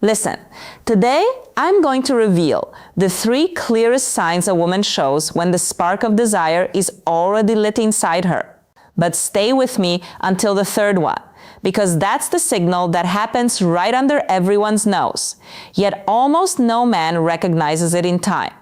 Listen, today I'm going to reveal the 3 clearest signs a woman shows when the spark of desire is already lit inside her. But stay with me until the 3rd one, because that's the signal that happens right under everyone's nose, yet almost no man recognizes it in time.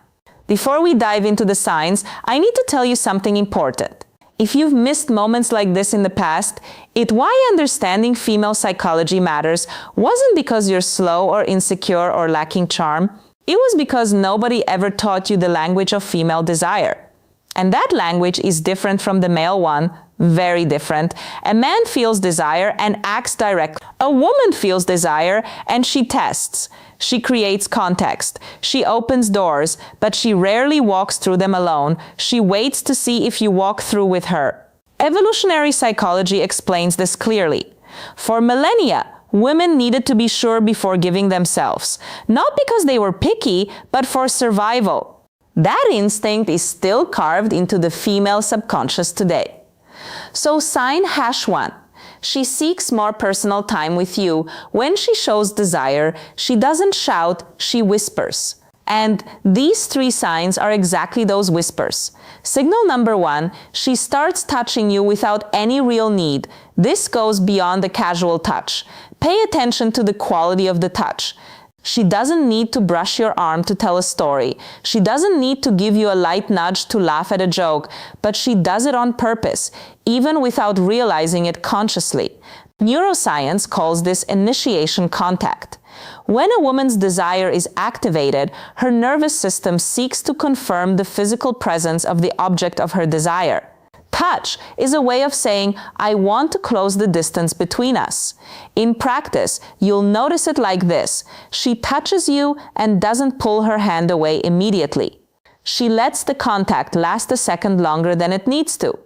Before we dive into the signs, I need to tell you something important. If you've missed moments like this in the past, why understanding female psychology matters wasn't because you're slow or insecure or lacking charm. It was because nobody ever taught you the language of female desire. And that language is different from the male one, very different. A man feels desire and acts directly. A woman feels desire and she tests. She creates context. She opens doors, but she rarely walks through them alone. She waits to see if you walk through with her. Evolutionary psychology explains this clearly. For millennia, women needed to be sure before giving themselves, not because they were picky, but for survival. That instinct is still carved into the female subconscious today. So sign #1. She seeks more personal time with you. When she shows desire, she doesn't shout, she whispers. And these 3 signs are exactly those whispers. Signal number 1, she starts touching you without any real need. This goes beyond the casual touch. Pay attention to the quality of the touch. She doesn't need to brush your arm to tell a story. She doesn't need to give you a light nudge to laugh at a joke, but she does it on purpose, even without realizing it consciously. Neuroscience calls this initiation contact. When a woman's desire is activated, her nervous system seeks to confirm the physical presence of the object of her desire. Touch is a way of saying, I want to close the distance between us. In practice, you'll notice it like this. She touches you and doesn't pull her hand away immediately. She lets the contact last a second longer than it needs to.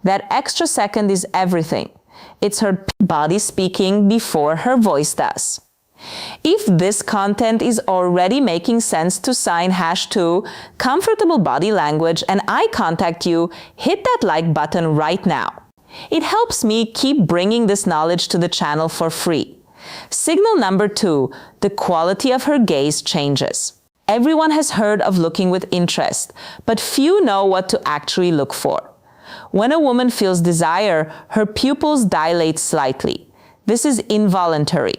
That extra second is everything. It's her body speaking before her voice does. If this content is already making sense to sign #2, comfortable body language and eye contact you, hit that like button right now. It helps me keep bringing this knowledge to the channel for free. Signal number 2, the quality of her gaze changes. Everyone has heard of looking with interest, but few know what to actually look for. When a woman feels desire, her pupils dilate slightly. This is involuntary.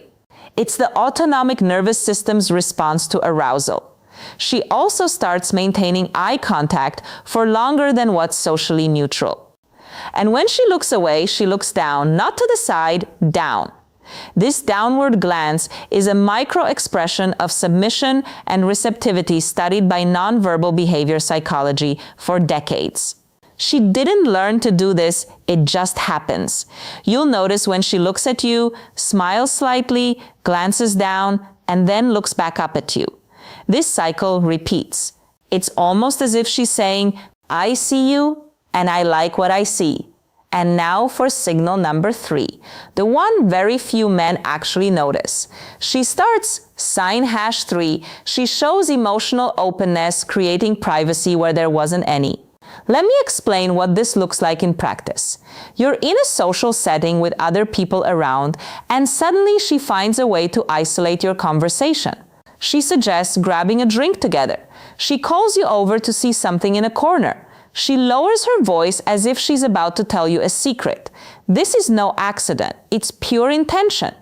It's the autonomic nervous system's response to arousal. She also starts maintaining eye contact for longer than what's socially neutral. And when she looks away, she looks down, not to the side, down. This downward glance is a micro-expression of submission and receptivity studied by nonverbal behavior psychology for decades. She didn't learn to do this, it just happens. You'll notice when she looks at you, smiles slightly, glances down, and then looks back up at you. This cycle repeats. It's almost as if she's saying, I see you, and I like what I see. And now for signal number 3, the one very few men actually notice. She starts sign #3. She shows emotional openness, creating privacy where there wasn't any. Let me explain what this looks like in practice. You're in a social setting with other people around, and suddenly she finds a way to isolate your conversation. She suggests grabbing a drink together. She calls you over to see something in a corner. She lowers her voice as if she's about to tell you a secret. This is no accident. It's pure intention.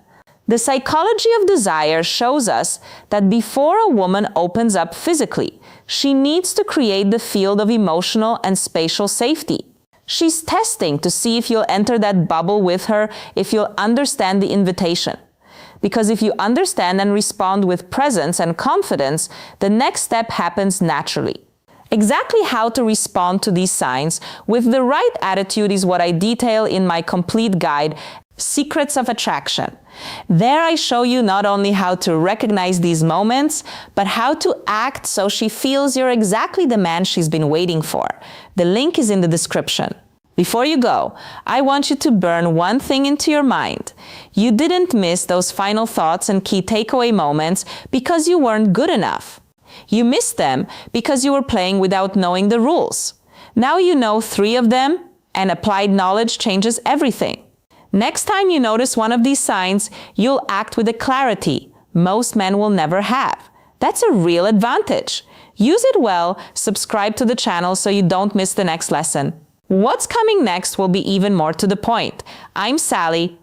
The psychology of desire shows us that before a woman opens up physically, she needs to create the field of emotional and spatial safety. She's testing to see if you'll enter that bubble with her, if you'll understand the invitation. Because if you understand and respond with presence and confidence, the next step happens naturally. Exactly how to respond to these signs with the right attitude is what I detail in my complete guide, Secrets of Attraction. There I show you not only how to recognize these moments, but how to act so she feels you're exactly the man she's been waiting for. The link is in the description. Before you go, I want you to burn one thing into your mind. You didn't miss those final thoughts and key takeaway moments because you weren't good enough. You missed them because you were playing without knowing the rules. Now you know 3 of them, and applied knowledge changes everything. Next time you notice one of these signs, you'll act with a clarity, most men will never have. That's a real advantage. Use it well, subscribe to the channel so you don't miss the next lesson. What's coming next will be even more to the point. I'm Sally.